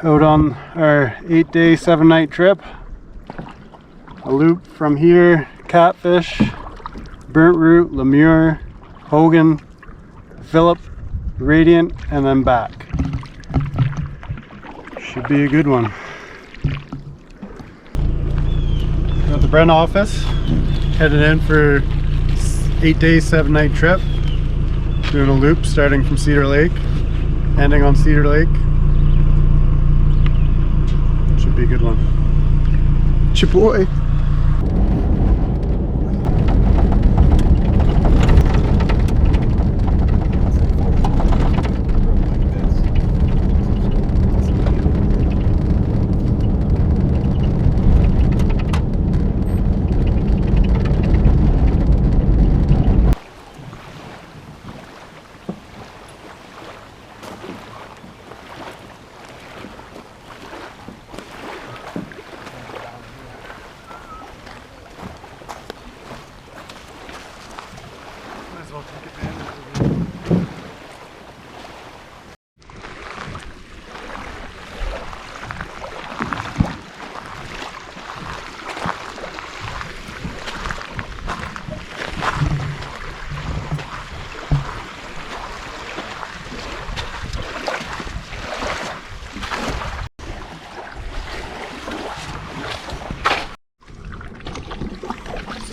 out on our 8-day 7-night trip. A loop from here, Catfish, Burntroot, Muir, Hogan, Phillip, Radiant, and then back. Should be a good one. We're at the Brent office, headed in for 8-day 7-night trip. Doing a loop starting from Cedar Lake, ending on Cedar Lake. Should be a good one. Chipoy.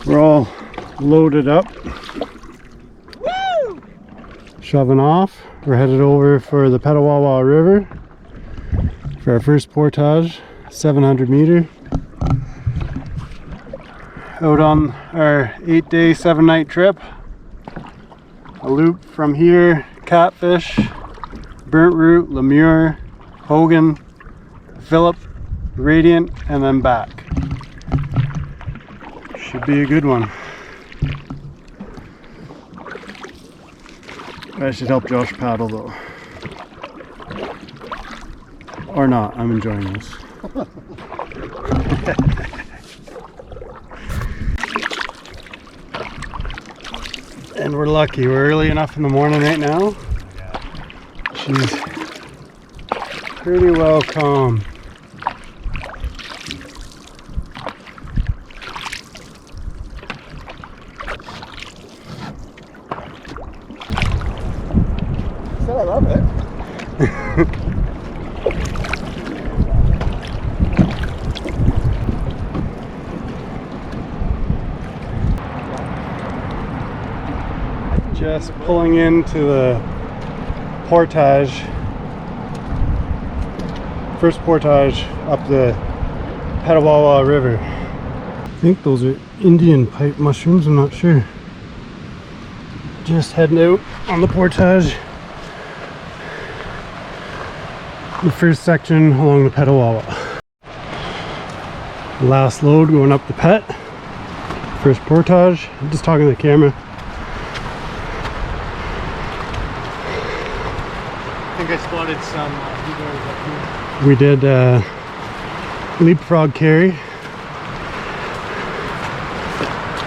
We're all loaded up. Woo! Shoving off. We're headed over for the Petawawa River for our first portage, 700 meter. Out on our 8-day 7-night trip. A loop from here, Catfish, Burntroot, Muir, Hogan, Phillip, Radiant, and then back. Should be a good one. I should help Josh paddle though. Or not, I'm enjoying this. And we're lucky, we're early enough in the morning right now. She's pretty well calm. I love it. Just pulling into the portage. First portage up the Petawawa River. I think those are Indian pipe mushrooms, I'm not sure. Just heading out on the portage. The first section along the Petawawa. Last load going up the Pet. First portage. I'm just talking to the camera. I think I spotted some blueberries up here. We did leapfrog carry.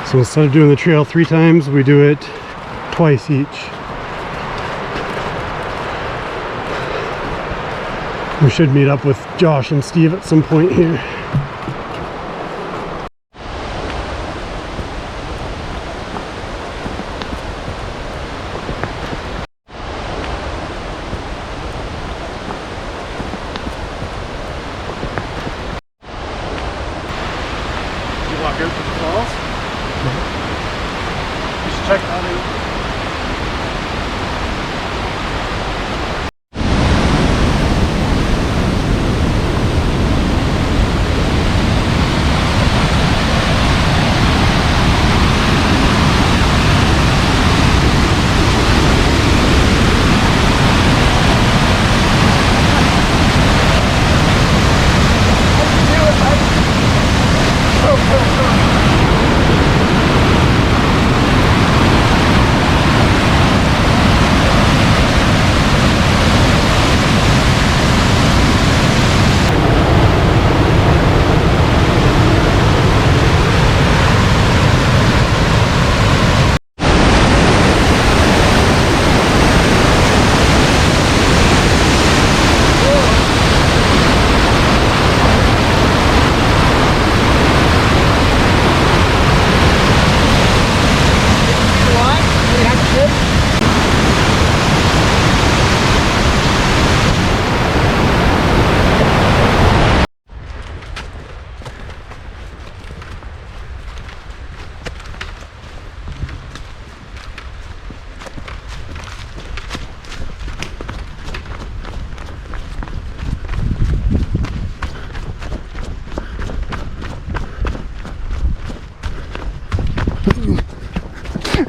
So instead of doing the trail 3 times, we do it twice each. We should meet up with Josh and Steve at some point here. Did you walk out to the falls? You should check that out.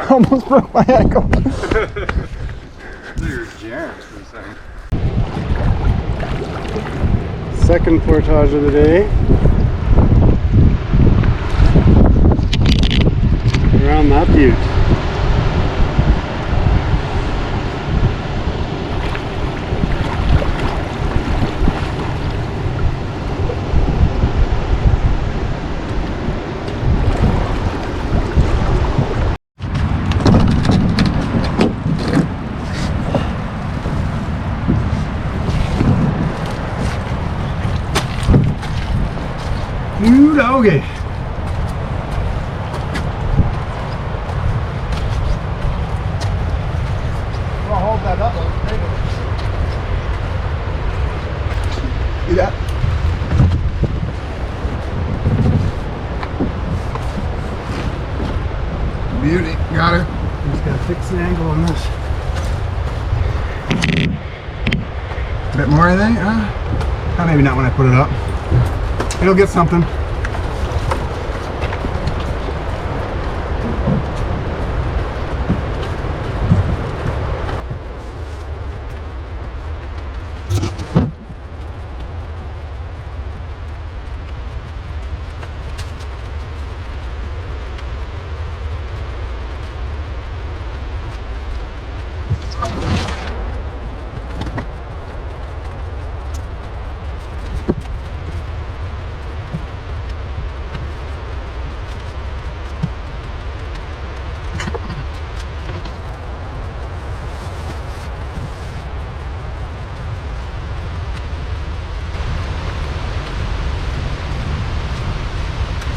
Almost broke my ankle. You're jammed for a second. Second portage of the day. Around that butte. Ooh, doggy. I'll hold that up. See that? Beauty. Got her. Just gotta fix the angle on this. A bit more, I think. Maybe not when I put it up. It'll get something.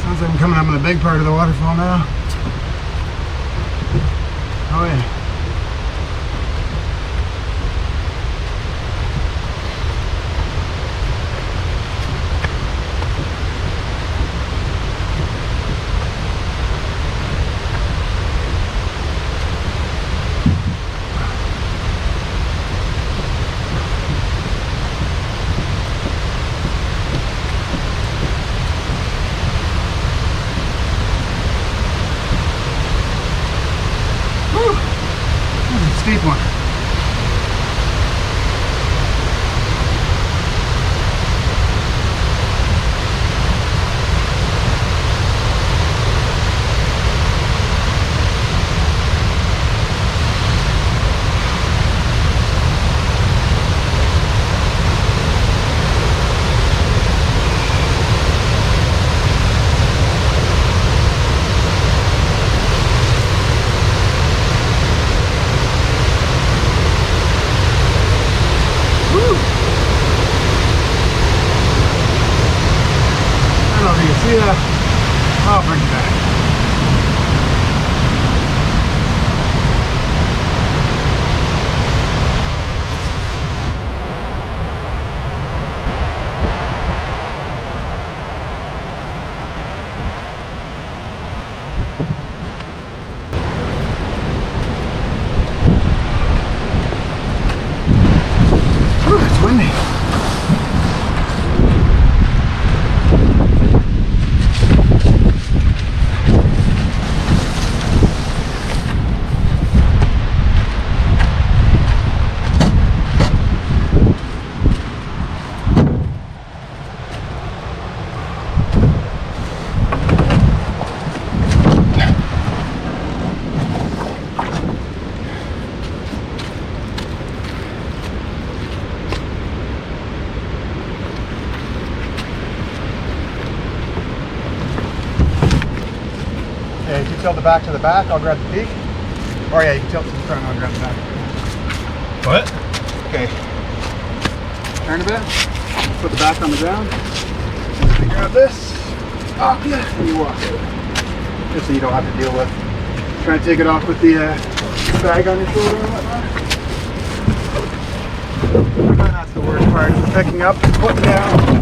Sounds like I'm coming up in the big part of the waterfall now. Oh yeah. Steep one. See that? I'll bring it back. Whew, it's windy. Yeah, you can tilt the back to the back, I'll grab the peak. Or yeah, you can tilt to the front, I'll grab the back. What? Okay. Turn a bit. Put the back on the ground. And you grab this. Up, yeah, and you walk it. Just so you don't have to deal with trying to take it off with the bag on your shoulder and whatnot. And that's the worst part, is picking up and putting down.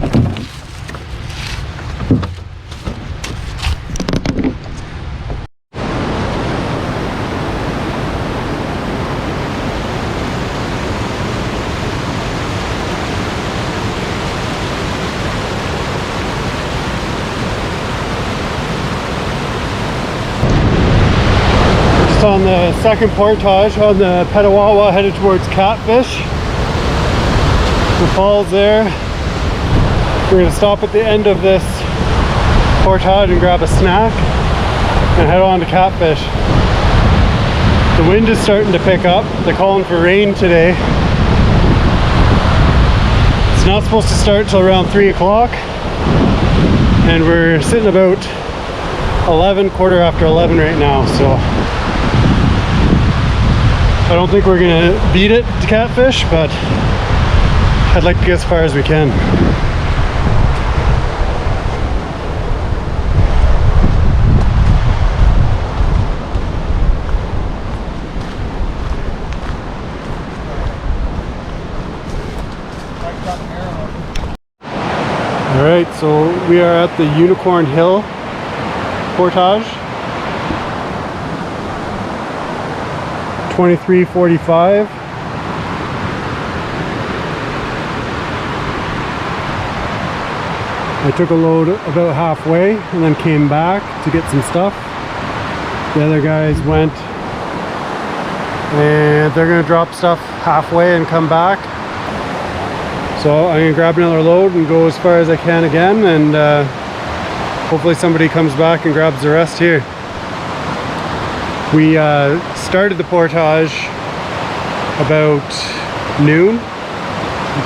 On the second portage on the Petawawa headed towards Catfish. The falls there. We're going to stop at the end of this portage and grab a snack and head on to Catfish. The wind is starting to pick up. They're calling for rain today. It's not supposed to start till around 3 o'clock, and we're sitting about 11, quarter after 11 right now, so I don't think we're gonna beat it to Catfish, but I'd like to get as far as we can. Alright, so we are at the Unicorn Hill portage. 23:45. I took a load about halfway and then came back to get some stuff. The other guys went and they're gonna drop stuff halfway and come back. So I'm gonna grab another load and go as far as I can again, and hopefully somebody comes back and grabs the rest here. We started the portage about noon,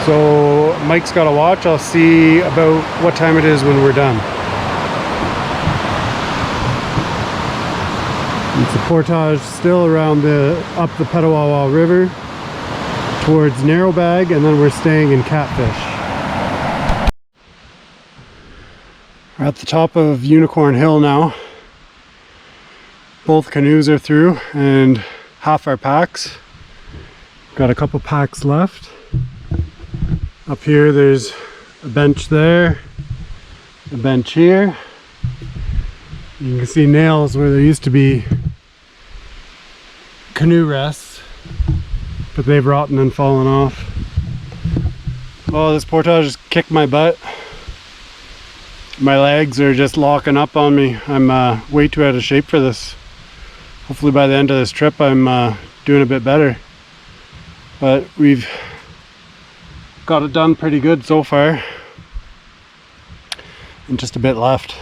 so Mike's got a watch. I'll see about what time it is when we're done. It's a portage still around up the Petawawa River towards Narrowbag, and then we're staying in Catfish. We're at the top of Unicorn Hill now. Both canoes are through and half our packs. Got a couple packs left. Up here there's a bench there, a bench here. You can see nails where there used to be canoe rests, but they've rotten and fallen off. Oh, this portage just kicked my butt. My legs are just locking up on me. I'm way too out of shape for this. Hopefully by the end of this trip I'm doing a bit better. But we've got it done pretty good so far. And just a bit left.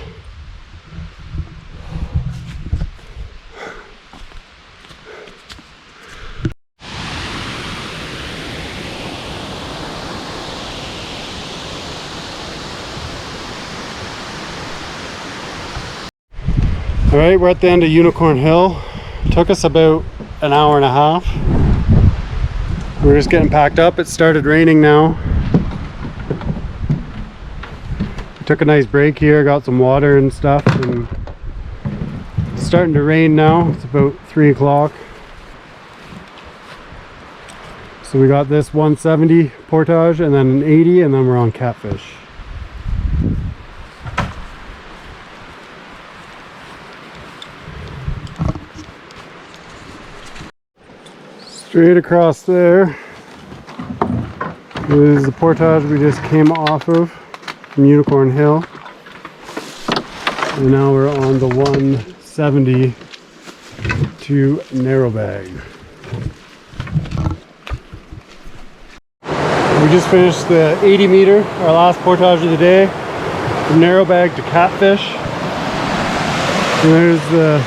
Alright, we're at the end of Unicorn Hill. It took us about an hour and a half. We're just getting packed up. It started raining now. We took a nice break here, got some water and stuff, and it's starting to rain now. It's about 3 o'clock. So we got this 170 portage and then an 80, and then we're on Catfish. Straight across there is the portage we just came off of from Unicorn Hill, and now we're on the 170 to Narrowbag. We just finished the 80 meter, our last portage of the day, from Narrowbag to Catfish, and there's the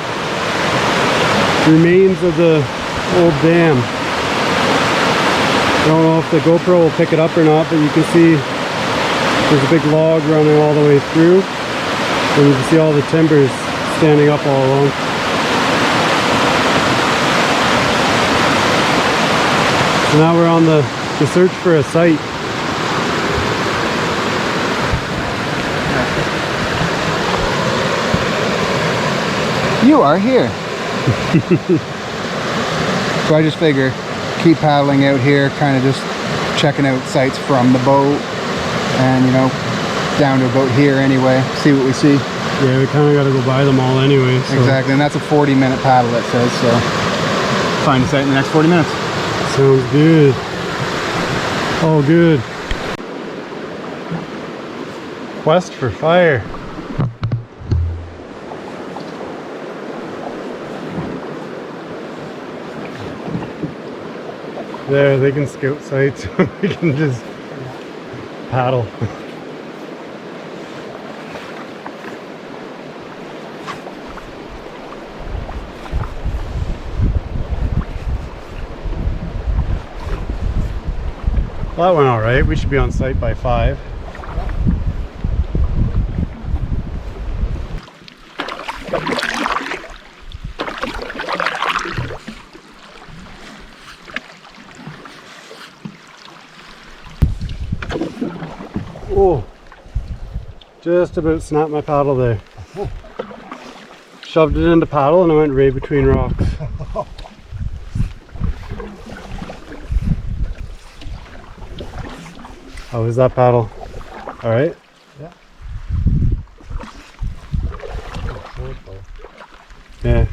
remains of the old dam. I don't know if the GoPro will pick it up or not, but you can see there's a big log running all the way through, and you can see all the timbers standing up all along. So now we're on the search for a site. You are here. So I just figure keep paddling out here, kind of just checking out sites from the boat, and you know, down to about here anyway, see what we see. Yeah, we kind of got to go by them all anyway. So. Exactly, and that's a 40-minute paddle, it says, so find a site in the next 40 minutes. Sounds good. All good. Quest for fire. There, they can scout sites. We can just paddle. Well, that went all right. We should be on site by 5. Oh, just about snapped my paddle there. Shoved it into paddle and I went right between rocks. How was that paddle? All right? Yeah. Yeah.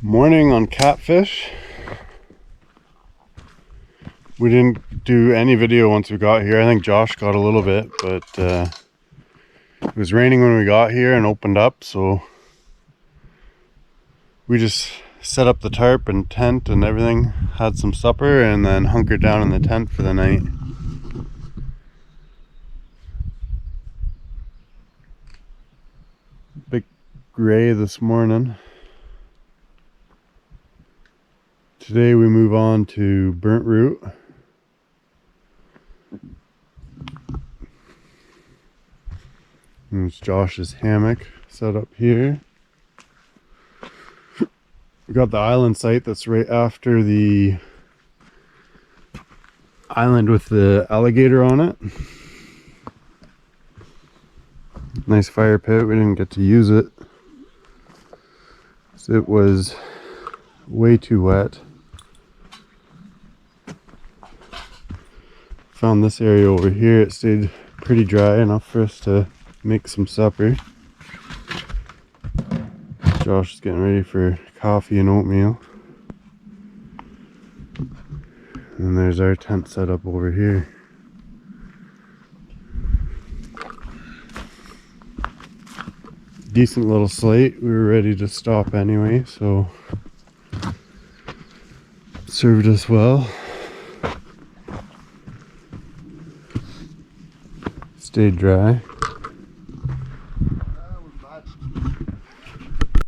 Morning on Catfish. We didn't do any video once we got here. I think Josh got a little bit, but it was raining when we got here and opened up, so we just set up the tarp and tent and everything, had some supper, and then hunkered down in the tent for the night. Big gray this morning. Today we move on to Burntroot. There's Josh's hammock set up here. We got the island site that's right after the island with the alligator on it. Nice fire pit. We didn't get to use it. So it was way too wet. Found this area over here. It stayed pretty dry enough for us to make some supper. Josh is getting ready for coffee and oatmeal. And there's our tent set up over here. Decent little slate. We were ready to stop anyway, so served us well. Stayed dry.